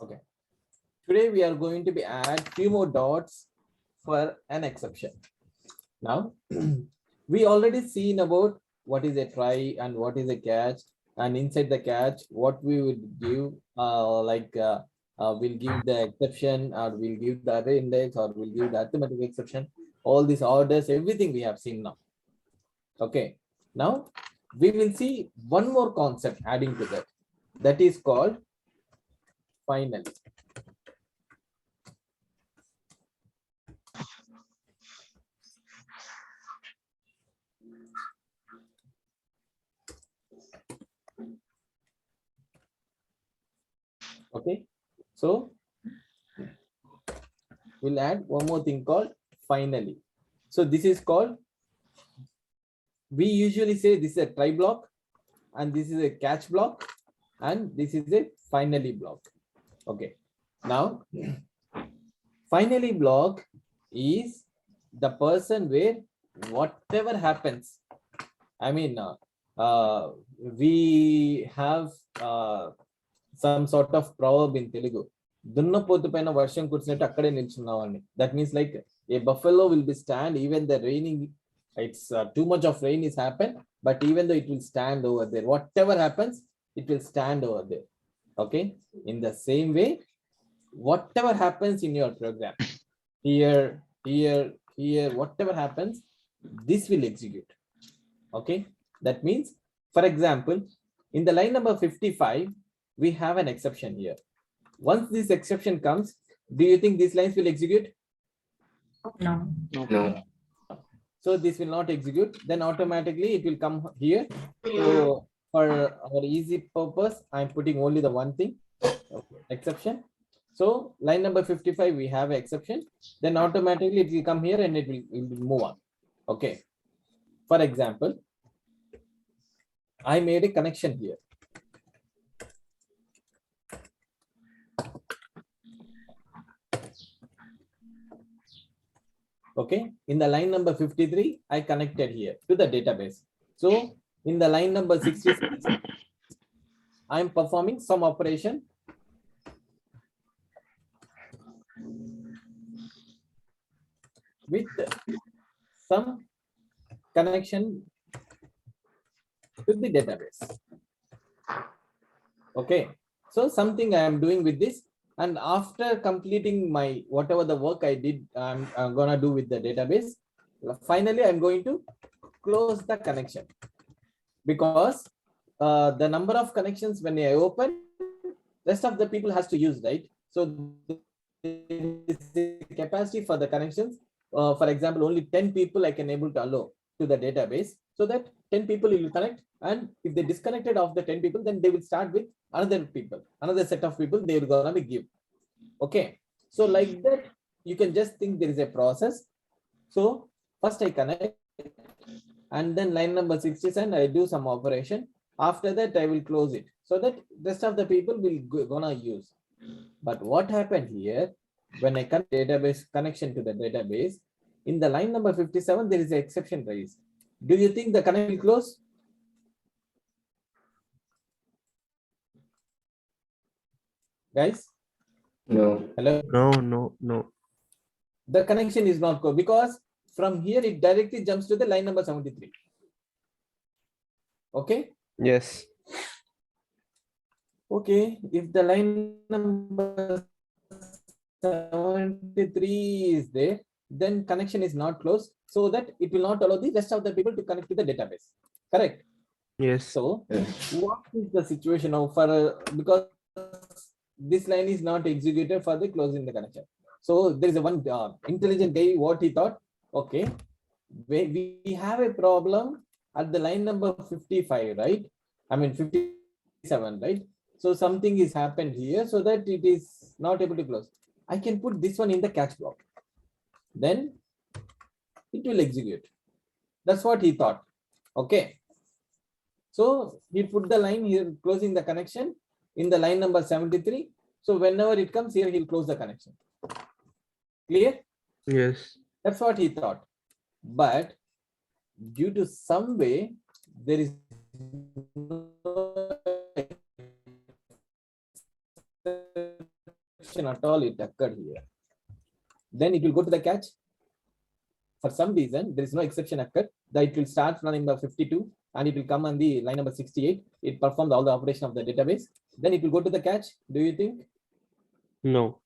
Okay. Today we are going to be add few more dots for an exception. Now, we already seen about what is a try and what is a catch, and inside the catch, what we would give, we'll give the exception, or we'll give the array index, or we'll give the arithmetic exception. All these orders, everything we have seen now. Okay. Now, we will see one more concept adding to that. That is called finally. Okay. So we'll add one more thing called finally. So this is called, we usually say this is a try block, and this is a catch block, and this is a finally block. Okay. Now, finally block is the person where whatever happens, I mean, we have some sort of proverb in Telugu. దున్నపోతు పైన వర్షం కురిసినట్టు అక్కడే నిల్చున్నామని. That means like a buffalo will be stand even the raining, it's too much of rain is happened, but even though it will stand over there, whatever happens, it will stand over there. Okay. In the same way, whatever happens in your program, here, whatever happens, this will execute. Okay. That means, for example, in the line number 55, we have an exception here. Once this exception comes, do you think these lines will execute? No. No. So this will not execute, then automatically it will come here. So for our easy purpose, I'm putting only the one thing, exception. So line number 55, we have exception, then automatically it will come here and it will move on. Okay. For example, I made a connection here. Okay. In the line number 53, I connected here to the database. So in the line number 66, I am performing some operation. With some connection to the database. Okay. So something I am doing with this, and after completing my whatever the work I did, I'm gonna do with the database. Finally, I'm going to close the connection, because the number of connections when I open, rest of the people has to use, right? So the capacity for the connections, for example, only 10 people I can able to allow to the database, so that 10 people will connect, and if they disconnected of the 10 people, then they will start with another people, another set of people they will gonna be give. Okay. So like that, you can just think there is a process. So first I connect, and then line number 67, I do some operation. After that, I will close it, so that rest of the people will gonna use. But what happened here, when I connect database connection to the database, in the line number 57, there is an exception raised. Do you think the connection will close? Guys? No. Hello? No. The connection is not closed, because from here it directly jumps to the line number 73. Okay. Yes. Okay. If the line number 73 is there, then connection is not closed, so that it will not allow the rest of the people to connect to the database. Correct. Yes. So what is the situation now for because this line is not executed for the closing the connection. So there is a one intelligent guy, what he thought, okay, we have a problem at the line number 55, right? I mean 57, right? So something is happened here, so that it is not able to close. I can put this one in the catch block, then it will execute. That's what he thought. Okay. So he put the line here closing the connection in the line number 73. So whenever it comes here, he'll close the connection. Clear? Yes. That's what he thought. But due to some way, there is no exception at all it occurred here, then it will go to the catch. For some reason, there is no exception occurred, that it will start from number 52 and it will come on the line number 68. It performs all the operation of the database. Then it will go to the catch. Do you think? No.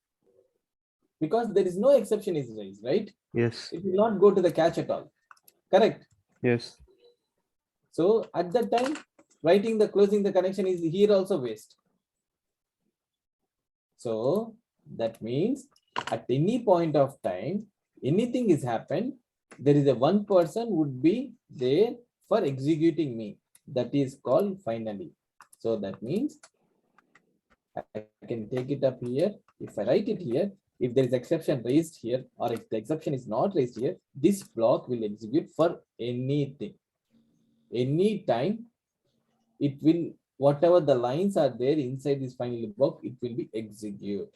Because there is no exception is raised, right? Yes. It will not go to the catch at all. Correct. Yes. So at that time, writing the closing the connection is here also waste. So that means at any point of time, anything is happened, there is a one person would be there for executing me. That is called finally. So that means I can take it up here. If I write it here, if there is exception raised here, or if the exception is not raised here, this block will execute for anything. Anytime it will, whatever the lines are there inside this final block, it will be execute.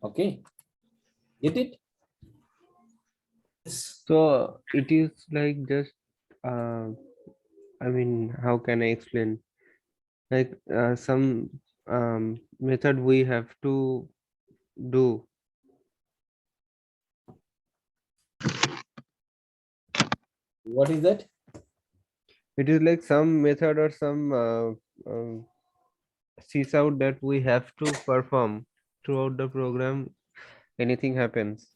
Okay. Get it? So it is like just, I mean, how can I explain? Like some method we have to do. What is that? It is like some method or some sys out that we have to perform throughout the program. Anything happens,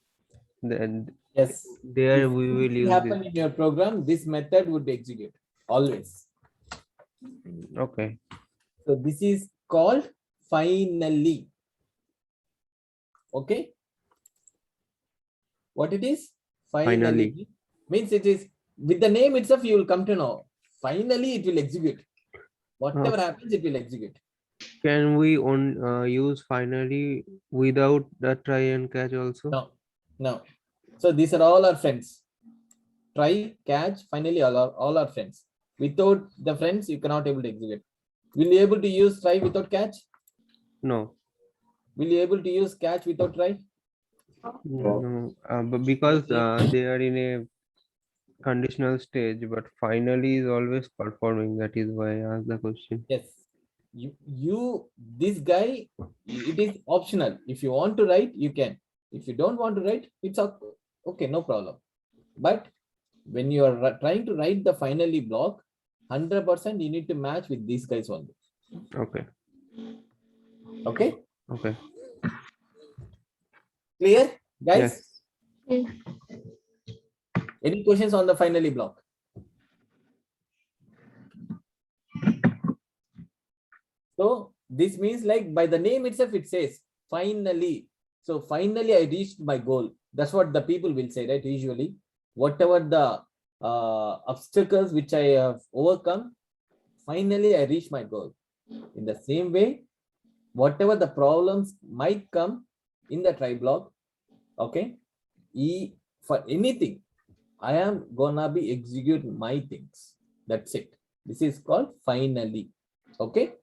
then Yes. there If we will anything use happen this. in your program, this method would be executed always. Okay. So this is called finally. Okay. What it is? Finally. Means it is with the name itself, you will come to know. Finally, it will execute. Whatever happens, it will execute. Can we use finally without the try and catch also? No, no. So these are all our friends. Try, catch, finally all our friends. Without the friends, you cannot able to execute. Will you able to use try without catch? No. Will you able to use catch without try? No, but because they are in a conditional stage, but finally is always performing. That is why I asked the question. Yes. This guy, it is optional. If you want to write, you can. If you don't want to write, it's okay, no problem. But when you are trying to write the finally block, 100% you need to match with these guys only. Okay. Okay. Okay. Clear, guys? Yes. Any questions on the finally block? So this means like by the name itself, it says finally. So finally, I reached my goal. That's what the people will say, right? Usually, whatever the obstacles which I have overcome, finally, I reached my goal. In the same way, whatever the problems might come in the try block, okay, for anything, I am gonna be execute my things. That's it. This is called finally. Okay.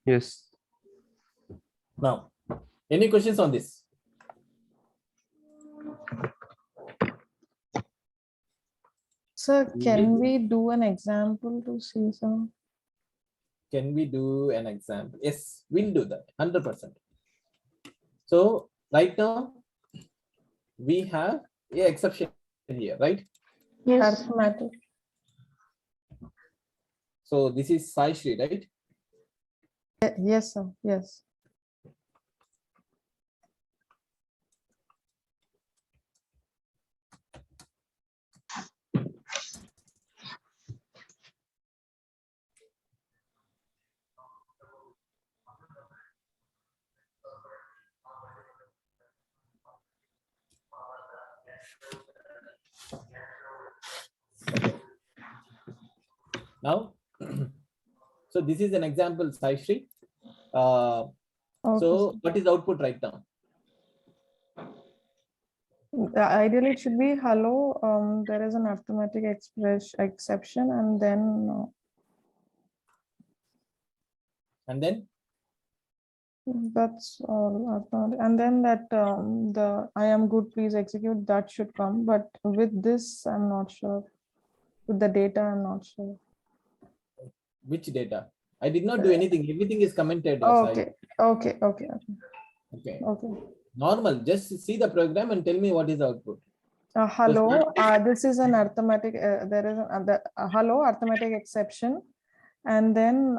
Yes. Now, any questions on this? Sir, can we do an example to see some? Can we do an example? Yes, we'll do that 100%. So right now we have a exception here, right? Yes. Arithmetic. So this is Sai Shri, right? Yes, sir. Yes. Now, so this is an example, Sai Shri. Okay, So sir. what is the output right now? Ideally, it should be hello. There is an arithmetic exception, and then that's all. And then that the I am good, please execute, that should come. But with this, I'm not sure. With the data, I'm not sure. Which data? I did not do anything. Everything is commented. Sai. Okay. Okay. Okay. Normal. Just see the program and tell me what is the output. Hello, this is an arithmetic, there is hello arithmetic exception. And then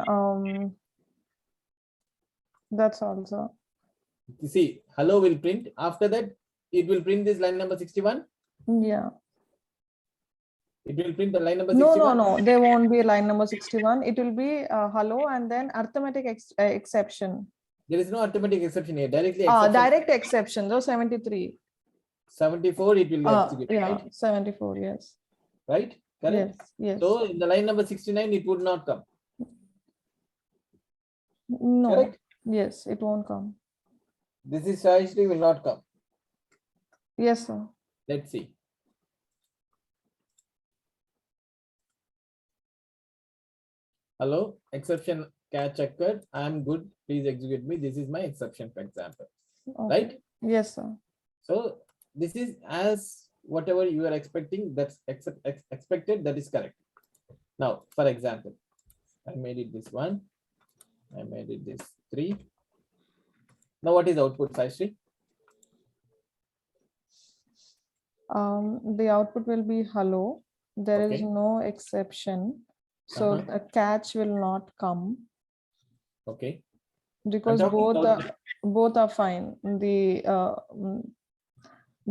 that's also. You see, hello will print. After that, it will print this line number 61. Yeah. It will print the line number No, 61. no. There won't be line number 61. It will be hello and then arithmetic exception. There is no arithmetic exception here. Directly exception. Direct exception, though 73. 74, it will execute. Yeah, Right? 74, yes. Right? Correct? Yes, yes. So in the line number 69, it would not come. No, Correct? yes, it won't come. This is actually will not come. Yes, sir. Let's see. Hello, exception catch occurred. I'm good. Please execute me. This is my exception, for example. Okay. Right? Yes, sir. So this is as whatever you are expecting, that's expected, that is correct. Now, for example, I made it this one. I made it this 3. Now what is the output, Saishri? The output will be hello. There is Okay. no exception. So Uh-huh. the catch will not come Okay. because talking about both are fine.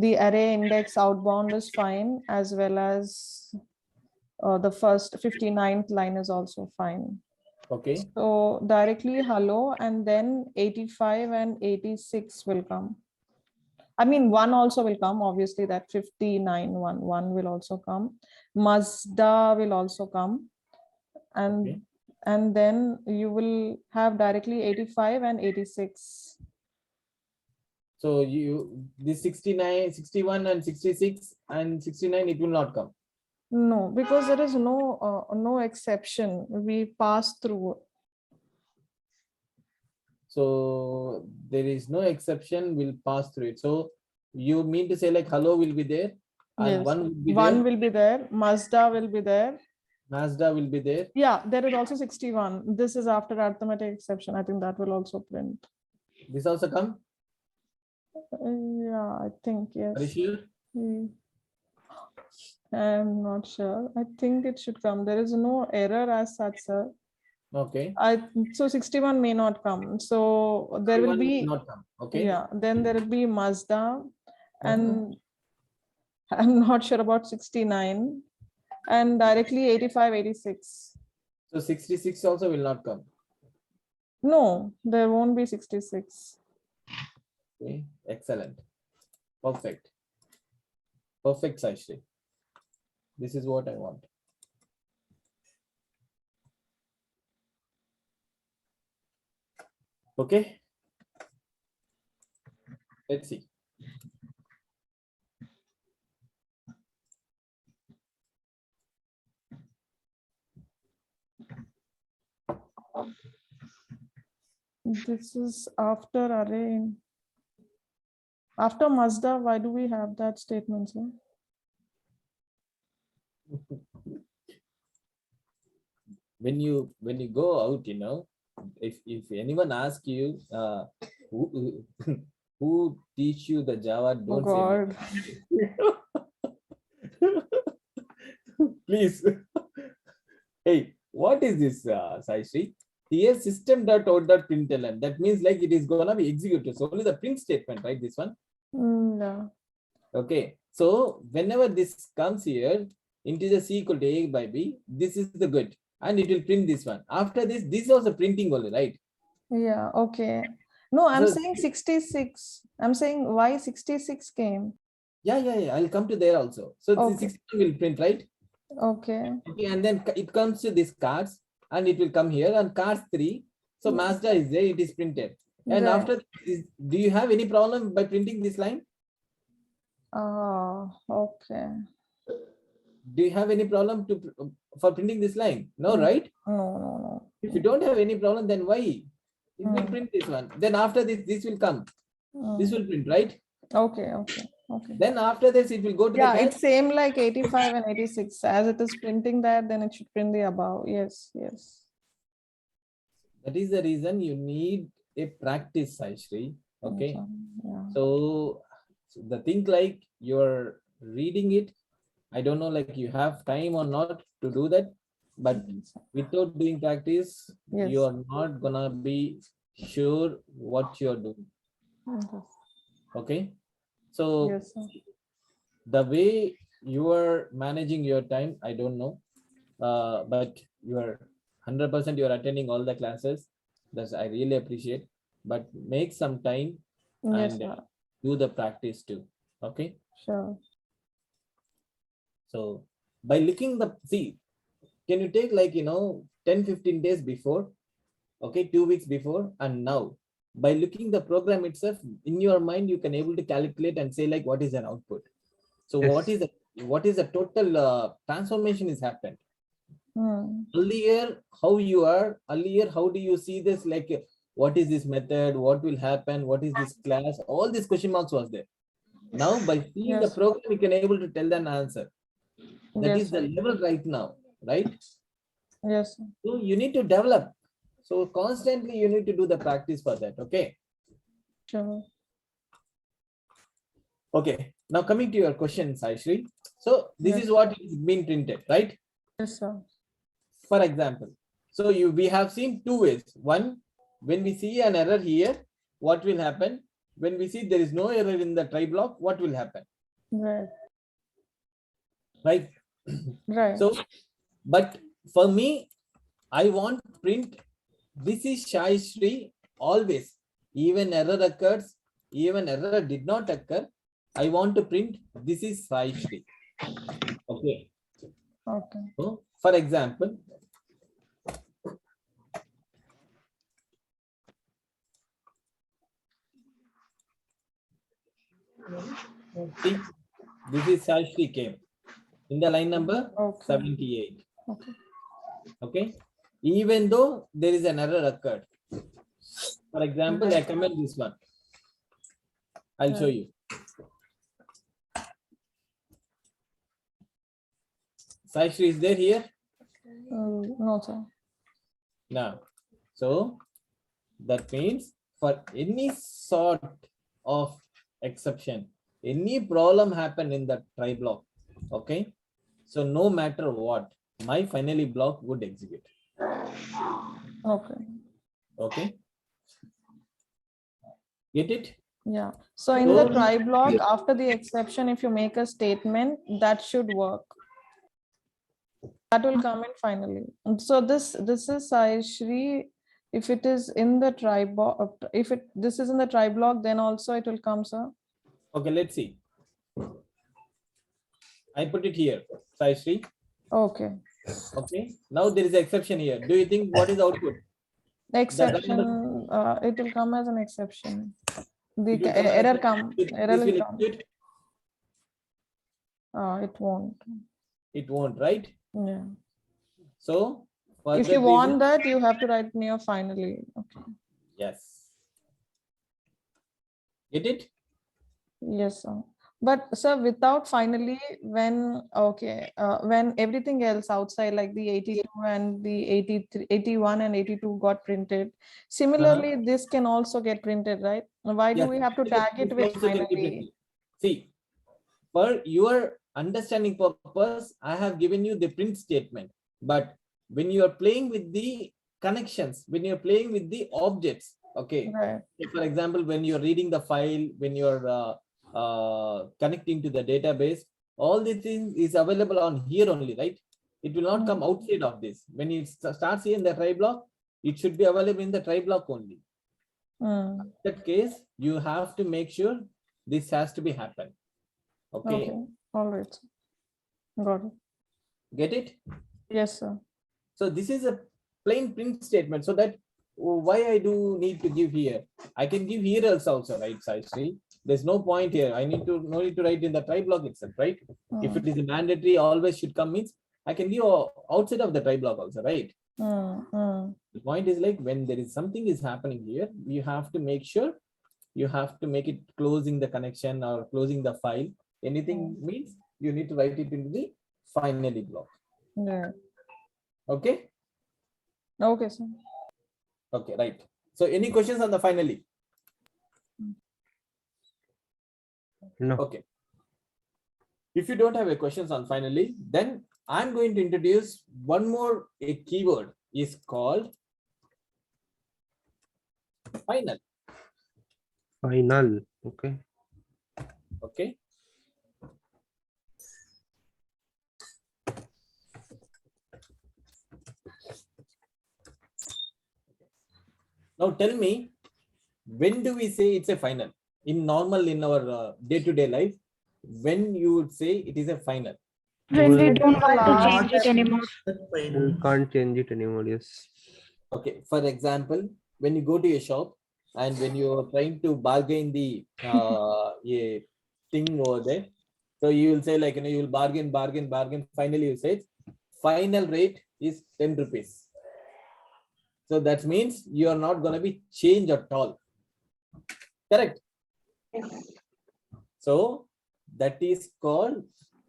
The array index outbound is fine, as well as the first 59th line is also fine. Okay. So directly hello, and then 85 and 86 will come. I mean, 1 also will come, obviously, that 59 one will also come. Mazda will also come. And Okay. and then you will have directly 85 and 86. So you this 69, 61 and 66 and 69, it will not come. No, because there is no exception. We pass through. So there is no exception, will pass through it. So you mean to say like hello will be there and Yes. 1 will be One there, will be there. Mazda will be there. Mazda will be there. Yeah, there is also 61. This is after arithmetic exception. I think that will also print. This also come. Yeah, I think yes. Are you sure? I'm not sure. I think it should come. There is no error as such, sir. Okay. So 61 may not come. So there will 61 be, not come. Okay. yeah, then there will be Mazda, and I'm not sure about 69, and directly 85, 86. So 66 also will not come. No, there won't be 66. Okay. Excellent. Perfect. Perfect, Saishri. This is what I want. Okay. Let's see. This is after array. After Mazda, why do we have that statement, sir? When you go out, you know, if anyone asks you who who teach you the Java, Oh don't God. say please. Hey, what is this, Saishri? Here system.out.println. That means like it is gonna be executed. So only the print statement, right? This one. Yeah. Okay. So whenever this comes here, integer c equal to a by b, this is the good, and it will print this one. After this, this is also printing only, right? Yeah. Okay. No, I'm So- saying 66. I'm saying why 66 came. Yeah. I'll come to there also. So Okay. the 16 will print, right? Okay. Okay, and then it comes to this cards, and it will come here and cards 3. So Yeah. Mazda is there, it is printed. And Right. after this, do you have any problem by printing this line? Okay. Do you have any problem for printing this line? No, right? No. If you don't have any problem, then why? It will Mm. print this one. Then after this will come. This Mm. will print, right? Okay. Then after this, it will go to Yeah, the cache. it's same like 85 and 86. As it is printing that, then it should print the above. Yes. That is the reason you need a practice, Saishri. Okay. Yeah. So the thing like you're reading it, I don't know like you have time or not to do that, but without doing practice, Yes. you are not gonna be sure what you're doing. Yes. Okay. So Yes, sir. the way you are managing your time, I don't know, but you are 100% you are attending all the classes. That's I really appreciate. But make some time Yes, and sir. do the practice too. Okay. Sure. So by looking the see, can you take like 10-15 days before, okay, 2 weeks before and now, by looking the program itself in your mind, you can able to calculate and say like what is an output. So Yes. what is the total transformation is happened. Hmm. Earlier, how do you see this? Like, what is this method? What will happen? What is this class? All these question marks was there. Now, by seeing the Yes. program, you can able to tell an answer. That Yes, is the sir. level right now, right? Yes, sir. So you need to develop. So constantly you need to do the practice for that. Okay. Sure. Okay. Now coming to your question, Saishri. So this Yes. is what is being printed, right? Yes, sir. For example, so we have seen two ways. One, when we see an error here, what will happen? When we see there is no error in the try block, what will happen? Right. Right. Right. So, but for me, I want print. This is Shai Shri always. Even error occurs, even error did not occur. I want to print. This is Sai Shri. Okay. Okay. So, for example, see, this is Sai Shri came in the line number Okay. 78. Okay. Okay. Even though there is an error occurred. For example, I comment this one. I'll show you. Sai Shri is there here? No, sir. Now, so that means for any sort of exception, any problem happen in the try block, okay? So no matter what, my finally block would execute. Okay. Okay. Get it? Yeah. So in the So- try block, after the exception, if you make a statement, that should work. That will come in finally. And so this is Sai Shri. If it is in the try block, this is in the try block, then also it will come, sir. Okay, let's see. I put it here, Sai Shri. Okay. Okay. Now there is an exception here. Do you think what is the output? Exception, it will come as an exception. The It will come as error an- come, This error will will come. execute. It won't. It won't, right? Yeah. So for If that you want reason- that, you have to write near finally. Okay. yes. Get it? Yes, sir. But sir, without finally, when when everything else outside, like the 82 and the 83, 81 and 82 got printed, similarly, this can also get printed, right? Why do Yes, we have to this tag it with also can be finally? printed. See, for your understanding purpose, I have given you the print statement. But when you are playing with the connections, when you're playing with the objects, okay. Right. So for example, when you're reading the file, when you're connecting to the database, all the things is available on here only, right? It will not come outside of this. When it starts here in the try block, it should be available in the try block only. Mm. In that case, you have to make sure this has to be happen. Okay. Okay. All right. Sir. Got it. Get it? Yes, sir. So this is a plain print statement. So that why I do need to give here. I can give here else also, right, Sai Shri? There's no point here. I need to no need to write in the try block itself, right? If it is a mandatory, always should come means I can give outside of the try block also, right? The point is like when there is something is happening here, you have to make sure you have to make it closing the connection or closing the file. Anything means you need to write it into the finally block. Yeah. Okay. Okay, sir. Okay, right. So any questions on the finally? No. Okay. If you don't have a questions on finally, then I'm going to introduce one more a keyword is called final. Final. Okay. Okay. Now tell me, when do we say it's a final? In normal, in our day-to-day life, when you would say it is a final? When we Well, don't want to last change it anymore. we can't change it anymore. Yes. Okay, for example, when you go to a shop and when you are trying to bargain the a thing over there, so you will say like, you will bargain. Finally, you say final rate is 10 rupees. So that means you are not going to be changed at all. Correct. So that is called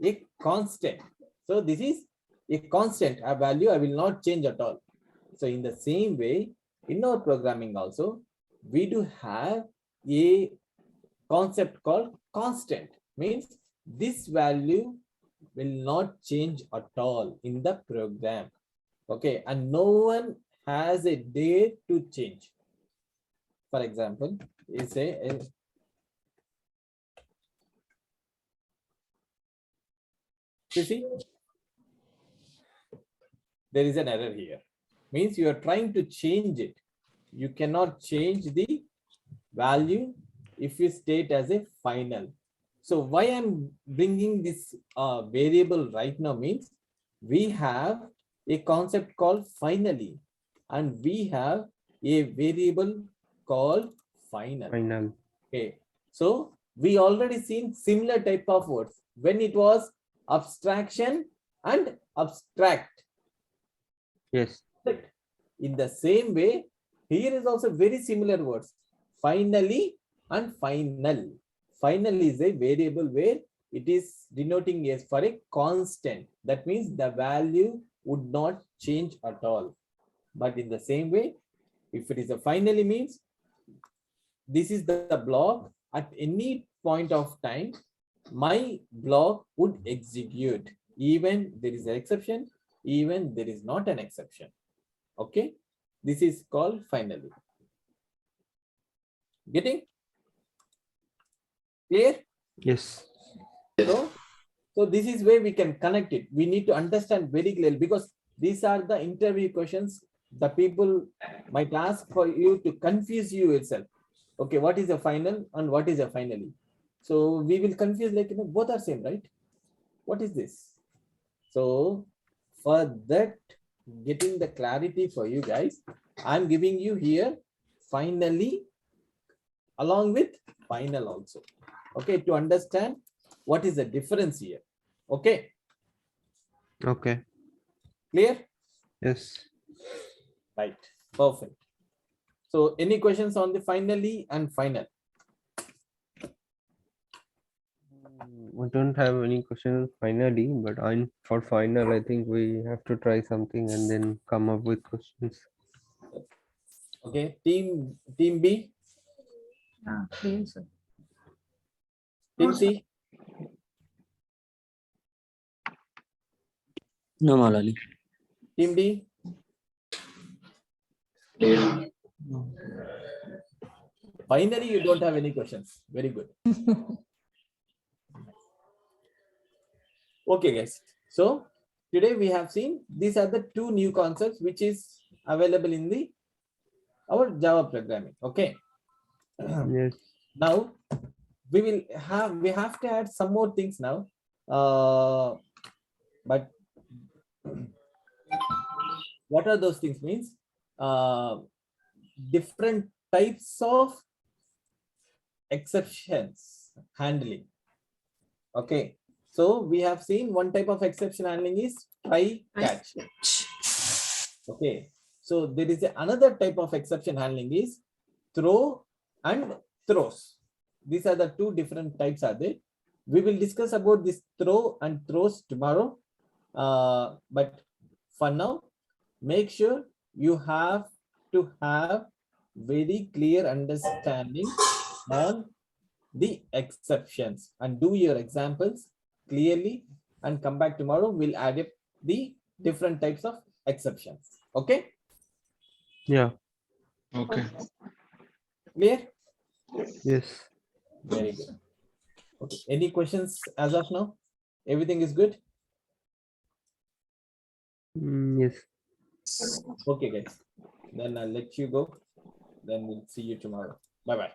a constant. So this is a constant, a value I will not change at all. So in the same way, in our programming also, we do have a concept called constant. Means this value will not change at all in the program. Okay, and no one has a day to change. For example, you say you see, there is an error here. Means you are trying to change it. You cannot change the value if you state as a final. So why I'm bringing this variable right now means we have a concept called finally, and we have a variable called final. Final. Okay, so we already seen similar type of words when it was abstraction and abstract. Yes. In the same way, here is also very similar words, finally and final. Final is a variable where it is denoting as for a constant. That means the value would not change at all. But in the same way, if it is a finally means this is the block at any point of time, my block would execute even there is an exception, even there is not an exception. Okay, this is called finally. Getting clear? Yes. So this is where we can connect it. We need to understand very clearly because these are the interview questions. The people might ask for you to confuse you itself. Okay, what is a final and what is a finally? So we will confuse like, both are same, right? What is this? So for that, getting the clarity for you guys, I'm giving you here finally along with final also. Okay, to understand what is the difference here. Okay, Okay. clear? Yes. Right, perfect. So any questions on the finally and final? We don't have any questions finally, but for final, I think we have to try something and then come up with questions. Okay, team B, Ah, please. team C, No, Malali. team D. Finally, you don't have any questions. Very good. Okay, guys. So today we have seen these are the two new concepts which is available in the our Java programming. Okay. Yes. Now we have to add some more things now. But what are those things means? Different types of exceptions handling. Okay. So we have seen one type of exception handling is try catch. Okay. So there is another type of exception handling is throw and throws. These are the two different types are there. We will discuss about this throw and throws tomorrow. But for now, make sure you have to have very clear understanding on the exceptions and do your examples clearly and come back tomorrow. We'll add up the different types of exceptions. Okay, Yeah. Okay. clear? Yes. Very good. Okay, any questions as of now? Everything is good? Yes. Okay, guys. Then I'll let you go. Then we'll see you tomorrow. Bye bye.